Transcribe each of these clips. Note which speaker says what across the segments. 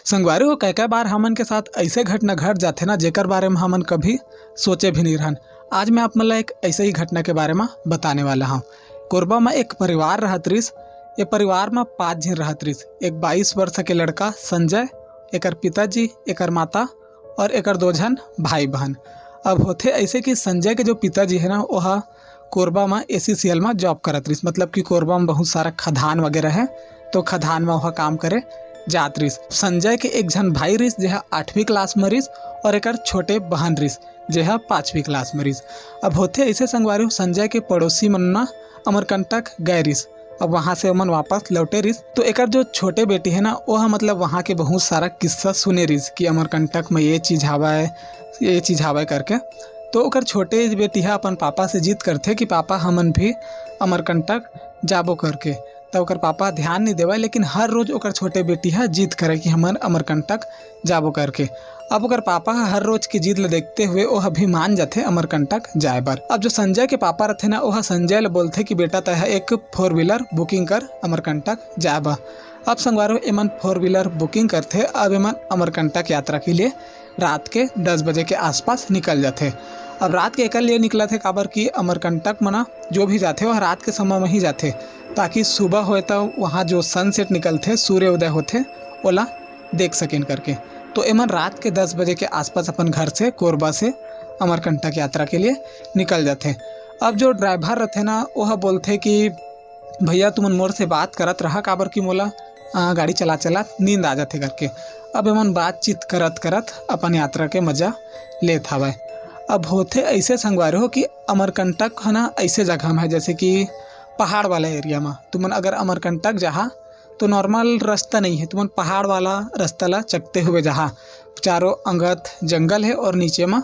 Speaker 1: संगवारी हो कई बार हमन के साथ ऐसे घटना घट जाथे ना जेकर बारे में हमन कभी सोचे भी नहीं रहन। आज मैं आप मन ला एक ऐसे ही घटना के बारे में बताने वाला हूँ। कोरबा में एक परिवार रहत रिस। ये परिवार में 5 जन रहत रिस। एक 22 वर्ष के लड़का संजय, एकर पिताजी, एकर माता और एकर 2 जन भाई बहन। अब होथे ऐसे कि संजय के जो पिताजी है ना वह कोरबा में ACCL में जॉब करत रिस। मतलब कि कोरबा में बहुत सारा खदान वगैरह है तो खदान में वह काम करे जात रिस। संजय के एक जन भाई रिस जेहा 8वीं क्लास में रिस और एकर छोटे बहन रिस जेहा 5वीं क्लास में रिस। अब होथे ऐसे संगवारी संजय के पड़ोसी मन ना अमरकंटक गए रिस। अब वहाँ से मन वापस लौटे रिस तो एकर जो छोटे बेटी है ना वह मतलब वहाँ के बहुत सारा किस्सा सुने रिस कि अमरकंटक में ये चीज़ हवा करके। तो ओकर छोटे बेटी है अपन पापा से जिद करथे कि पापा हमन भी अमरकंटक जाबो करके। तब ओकर पापा ध्यान नहीं देवे, लेकिन हर रोज ओकर छोटे बेटी है जिद करे कि हमन अमरकंटक जाबो करके। अब ओकर पापा हर रोज की जिद ल देखते हुए वह भी मान जाते अमरकंटक जाए बर। अब जो संजय के पापा रहते ना वह संजय ल बोलते कि बेटा तय एक 4 व्हीलर बुकिंग कर अमरकंटक जाए बा। अब संगवारो एमन 4 व्हीलर बुकिंग करते। अब एमन अमरकंटक यात्रा के लिए रात के 10 बजे के आसपास निकल जाते। अब रात के एकल लिए निकला थे काबर कि अमरकंटक मना जो भी जाते वह रात के समय में ही जाते ताकि सुबह होए तो वहाँ जो सनसेट निकलते सूर्योदय होते ओला देख सकें करके। तो एमन रात के 10 बजे के आसपास अपन घर से कोरबा से अमरकंटक यात्रा के लिए निकल जाते। अब जो ड्राइवर रहते ना वह बोलते कि भैया तुमन मोर से बात करत रहा काबर कि मोला गाड़ी चला नींद आ जाते करके। अब एमन बातचीत करत करत अपन यात्रा के मजा लेत हवे। अब होते ऐसे संगवारी हो कि अमरकंटक है ना ऐसे जगह में है जैसे कि पहाड़ वाला एरिया में। तुमन अगर अमरकंटक जहाँ तो नॉर्मल रास्ता नहीं है, तुमन पहाड़ वाला रास्ता ला चकते हुए जहाँ चारों अंगत जंगल है और नीचे में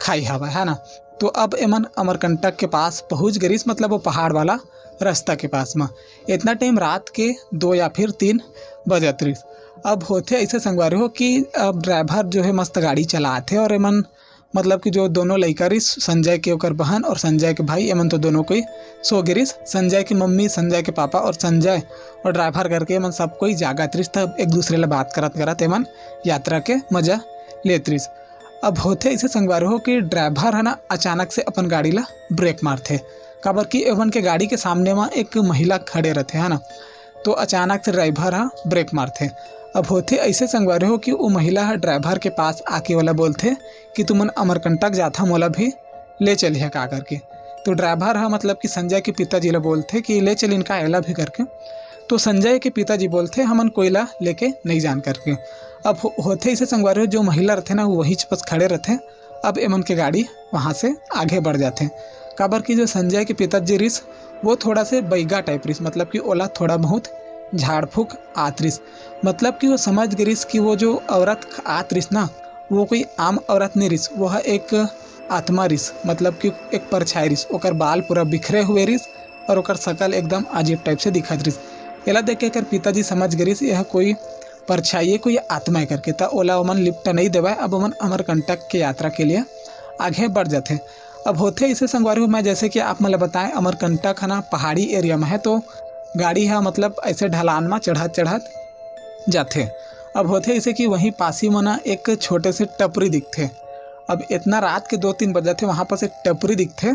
Speaker 1: खाई हवा है ना। तो अब एमन अमरकंटक के पास पहुँच गरीस, मतलब वो पहाड़ वाला रास्ता के पास में। इतना टाइम रात के 2 या फिर 3 बजत रही। अब होते ऐसे संगवारी हो कि अब ड्राइवर जो है मस्त गाड़ी चलाते और एमन मतलब कि जो दोनों लड़का रिस संजय के ओकर बहन और संजय के भाई एमन तो दोनों कोई सो गिरिस। संजय की मम्मी, संजय के पापा और संजय और ड्राइवर करके एमन सब कोई जागत रिस। तब एक दूसरे ले बात करत एमन यात्रा के मजा लेत रिस। अब होते ऐसे संगवारी हो कि ड्राइवर है ना अचानक से अपन गाड़ी ला ब्रेक मारते काबर कि एमन के गाड़ी के सामने में एक महिला खड़े रहते है ना। तो अचानक से ड्राइवर है ब्रेक मारते। अब होते ऐसे संगवारी हो कि वो महिला है ड्राइवर के पास आके वाला बोलते कि तुमन अमरकंटक जाता मोला भी ले चलिए का करके। तो ड्राइवर है मतलब कि संजय के पिताजी ला बोलते कि ले चल इनका एला भी करके। तो संजय के पिताजी बोलते हमन कोयला लेके नहीं जान करके। अब होते ऐसे संगवारी हो जो महिला रहते ना वही बस खड़े रहते। अब एमन के गाड़ी वहाँ से आगे बढ़ जाते काबर कि जो संजय के पिताजी रिस वो थोड़ा से बैगा टाइप रिस, मतलब कि ओला थोड़ा बहुत झाड़ फूक आत रिस। मतलब कि वो समझ गिरिस कि वो जो औरत आत रिस ना वो कोई आम औरत नहीं रिस, वह एक आत्मा रिस, मतलब कि एक परछाई रिस। ओकर बाल पूरा बिखरे हुए रिस और ओकर शकल एकदम अजीब टाइप से दिखत रिस। एला देख के पिताजी समझ गिरिस यह कोई परछाई है, कोई आत्मा है करके। त ओला ओमन लिफ्ट नहीं देवा। अब ओमन अमरकंटक के यात्रा के लिए आगे बढ़ जाते। अब होते इसे संगवारी मैं जैसे कि आप मतलब बताएं अमरकंटक है ना पहाड़ी एरिया में है तो गाड़ी है मतलब ऐसे ढलान में चढ़त जाते। अब होते ऐसे कि वहीं पासी में ना एक छोटे से टपरी दिखते। अब इतना रात के 2-3 बजे थे वहाँ पर एक टपरी दिखते।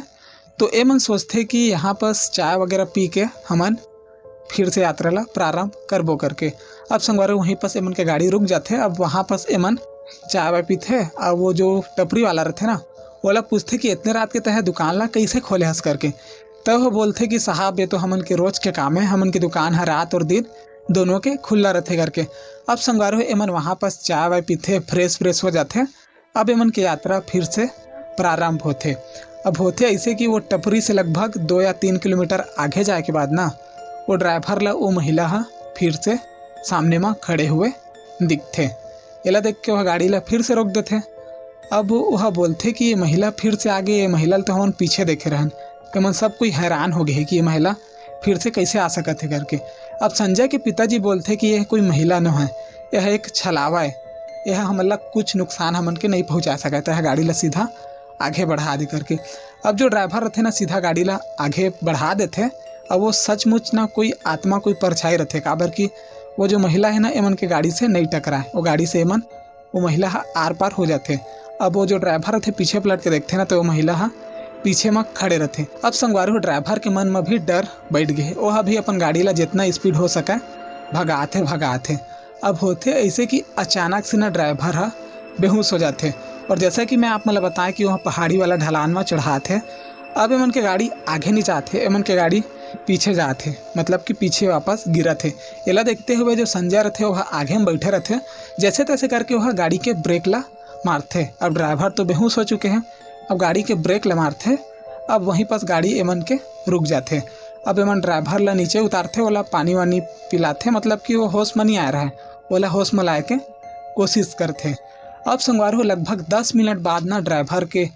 Speaker 1: तो एमन सोचते कि यहाँ पर चाय वगैरह पी के हमन फिर से यात्रा ला प्रारंभ करबो करके। अब संगवारी वहीं पर एमन के गाड़ी रुक जाते। अब वहाँ पर एमन चाय वाय पीते। अब वो जो टपरी वाला रहते ना वो लोग पूछते कि इतने रात के तह दुकान ला कैसे खोले हंस करके। तब वो बोलते कि साहब ये तो हमन के रोज के काम है, हमन की दुकान है रात और दिन दोनों के खुला रहते करके। अब संगवार हो एमन वहाँ पर चाय वाय पीते, फ्रेश हो जाते। अब एमन की यात्रा फिर से प्रारंभ होते। अब होते ऐसे कि वो टपरी से लगभग 2 या 3 किलोमीटर आगे जाए के बाद ना वो ड्राइवर ला वो महिला है फिर से सामने में खड़े हुए दिखते। एला देख के वह गाड़ी ला फिर से रोक देते। अब वह बोलते कि ये महिला फिर से आगे, ये महिला तो हम पीछे देखे रहन। एमन सब कोई हैरान हो गए कि ये महिला फिर से कैसे आ सकत है करके। अब संजय के पिताजी बोलते कि यह कोई महिला न है, यह एक छलावा है, यह हमला कुछ नुकसान हमन के नहीं पहुंचा सकता है, गाड़ी ला सीधा आगे बढ़ा दे करके। अब जो ड्राइवर रहते ना सीधा गाड़ी ला आगे बढ़ा देते। अब वो सचमुच ना कोई आत्मा कोई परछाई रहते काबर कि वो जो महिला है ना एमन के गाड़ी से नहीं टकराए, वो गाड़ी से एमन वो महिला आर पार हो जाते। अब वो जो ड्राइवर थे पीछे पलट के देखते ना तो वो महिला पीछे में खड़े रहते। अब संगवारी हो ड्राइवर के मन में भी डर बैठ गए, वह भी अपन गाड़ी ला जितना स्पीड हो सके भगाते। अब होते ऐसे कि अचानक से ना ड्राइवर बेहोश हो जाते। और जैसा कि मैं आप मतलब बताएं कि वहाँ पहाड़ी वाला ढलान में चढ़ाते। अब एमन के गाड़ी आगे नहीं जाते, एमन के गाड़ी पीछे जाते, मतलब कि पीछे वापस गिरा थे। एला देखते हुए जो संजय रहते वह आगे में बैठे रहते, जैसे तैसे करके वह गाड़ी के ब्रेक ला मारते। अब ड्राइवर तो बेहोश हो चुके हैं, अब गाड़ी के ब्रेक ला मारते। अब वहीं पास गाड़ी एमन के रुक जाते। अब एमन ड्राइवर ला नीचे उतारते, ओला पानी वानी पिलाते, मतलब कि वो होश में नहीं आ रहा है, ओला होश में लाए के कोशिश करते। अब संगवार हो लगभग 10 मिनट बाद ना ड्राइवर के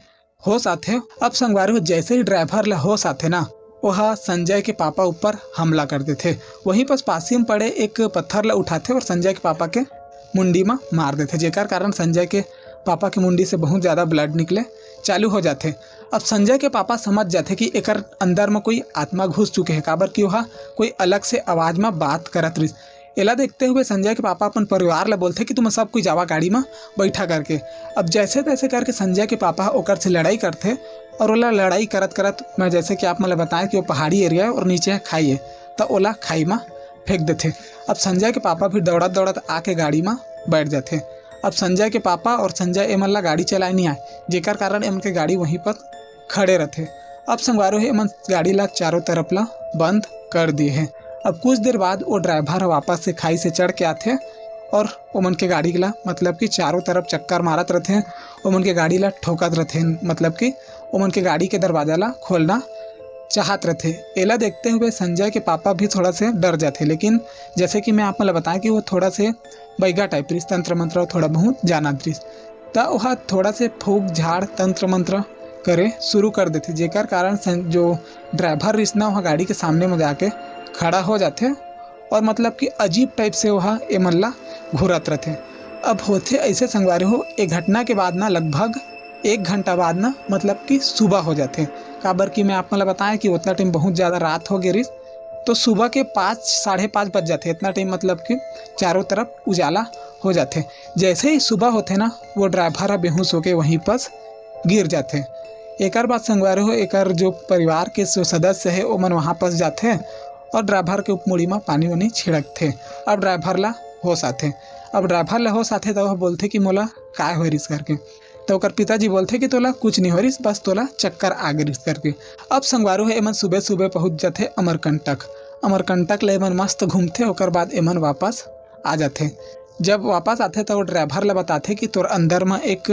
Speaker 1: होश आते। अब संगवार हो जैसे ही ड्राइवर ला होश आते ना वह संजय के पापा ऊपर हमला करते थे। वहीं पास में पड़े एक पत्थर ला उठाते और संजय के पापा के मुंडी में मार देते, जेकर कारण संजय के पापा के मुंडी से बहुत ज़्यादा ब्लड निकले चालू हो जाते। अब संजय के पापा समझ जाते कि एकर अंदर में कोई आत्मा घुस चुके हैं, काबर कि वह कोई अलग से आवाज़ में बात करत रही। एला देखते हुए संजय के पापा अपन परिवार ला बोलते कि तुम सब कोई जावा गाड़ी में बैठा करके। अब जैसे तैसे करके संजय के पापा ओकर से लड़ाई करते और ओला लड़ाई करत मैं जैसे कि आप मतलब बताएं कि वो पहाड़ी एरिया है और नीचे खाई है, तो ओला खाई में फेंक देते। अब संजय के पापा फिर दौड़त आके गाड़ी में बैठ जाते। अब संजय के पापा और संजय एमन ला गाड़ी चलाए नहीं आए, जेकर कारण एमन के गाड़ी वहीं पर खड़े रहते। अब संगवारो है एमन गाड़ी ला चारों तरफ ला बंद कर दिए हैं। अब कुछ देर बाद वो ड्राइवर वापस से खाई से चढ़ के आते और ओमन के गाड़ी ला मतलब कि चारों तरफ चक्कर मारत रहते, ओमन के गाड़ी ला ठोकत रहते, मतलब कि ओमन के गाड़ी के दरवाजा ला खोलना चाहत रहते। एला देखते हुए संजय के पापा भी थोड़ा से डर जाते, लेकिन जैसे कि मैं आप मतलब बताएं कि वो थोड़ा से बैगा टाइप रिस तंत्र मंत्र थोड़ा बहुत जाना रिस, तो वह थोड़ा से फूक झाड़ तंत्र मंत्र करे शुरू कर देते, जेकर कारण जो ड्राइवर रिस ना वह गाड़ी के सामने में जाके खड़ा हो जाते और मतलब कि अजीब टाइप से वह एमन घूरत रहते। अब होते ऐसे संगवारी हो एक घटना के बाद ना लगभग 1 घंटा बाद ना मतलब कि सुबह हो जाते। काबर कि मैं आप मतलब बताएं कि उतना टाइम बहुत ज़्यादा रात हो गई रही, तो सुबह के 5 साढ़े 5 बज जाते। इतना टाइम मतलब कि चारों तरफ उजाला हो जाते। जैसे ही सुबह होते ना वो ड्राइवर बेहोश होके वहीं पर गिर जाते। एक बात संगवारी हो एक जो परिवार के जो सदस्य है वो मन वहाँ पर जाते और ड्राइवर के उपमुड़ी में पानी वानी छिड़कते। अब ड्राइवर ला होश आते। अब ड्राइवर ला होश आते तो वह बोलते कि मोला काय हो रिस करके, तो ओकर पिताजी बोलते कि तोला कुछ नहीं हो रिस, बस तोला चक्कर आ गिरिस करके। अब संगवारो है एमन सुबह पहुँच जाते अमरकंटक ले एमन मस्त घूमते, ओकर बाद एमन वापस आ जाते। जब वापस आते तो वो ड्राइवर ला बताते कि तोर अंदर में एक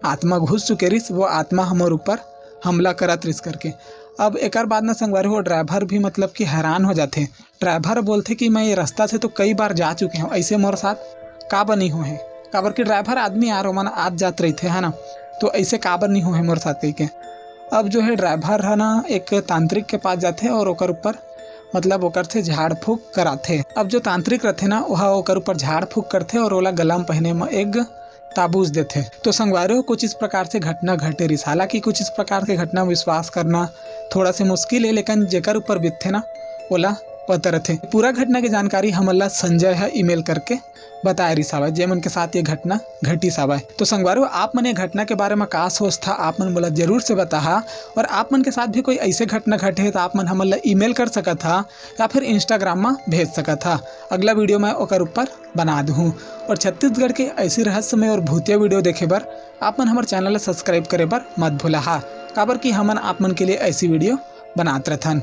Speaker 1: आत्मा घुस चुके रिस, वो आत्मा हमारे ऊपर हमला करत रिस करके। अब एक बाद ना संगवारी हो ड्राइवर भी मतलब कि हैरान हो जाते। ड्राइवर बोलते कि मैं ये रास्ता से तो कई बार जा चुके हूँ, ऐसे मोर साथ का बनी हुए हैं, काबर कि ड्राइवर आदमी यार मन आज जात रही थे है ना, तो ऐसे काबर नहीं हुए मोर साथ कही के। अब जो है ड्राइवर है ना एक तांत्रिक के पास जाते और ओकर ऊपर मतलब ओकर से झाड़ फूक कराते। अब जो तांत्रिक रहते ना वह ओकर ऊपर झाड़ फूक करते और ओला गला में पहने में एक ताबूज देते। तो संगवारी कुछ इस प्रकार से घटना घटे रही। हालांकि कुछ इस प्रकार के घटना विश्वास करना थोड़ा से मुश्किल है, लेकिन जेकर ऊपर बीतते ना ओला पता रहते। पूरा घटना की जानकारी हमला संजय है ईमेल करके बताए रही सावा जेमन के साथ ये घटना घटी सावा। तो संगवारी आप मन ये घटना के बारे में का सोच था आप मन बोला जरूर से बता। और आप मन के साथ भी कोई ऐसे घटना घटे तो आप मन हमला ईमेल कर सका था या फिर इंस्टाग्राम में भेज सका था। अगला वीडियो मैं ओकर ऊपर बना दूँ। और छत्तीसगढ़ के ऐसी रहस्यमय और भूतिया वीडियो देखे बर आप मन हमारे चैनल सब्सक्राइब करे बर मत भूला, काबर कि हमन आप मन के लिए ऐसी वीडियो बनात रहथन।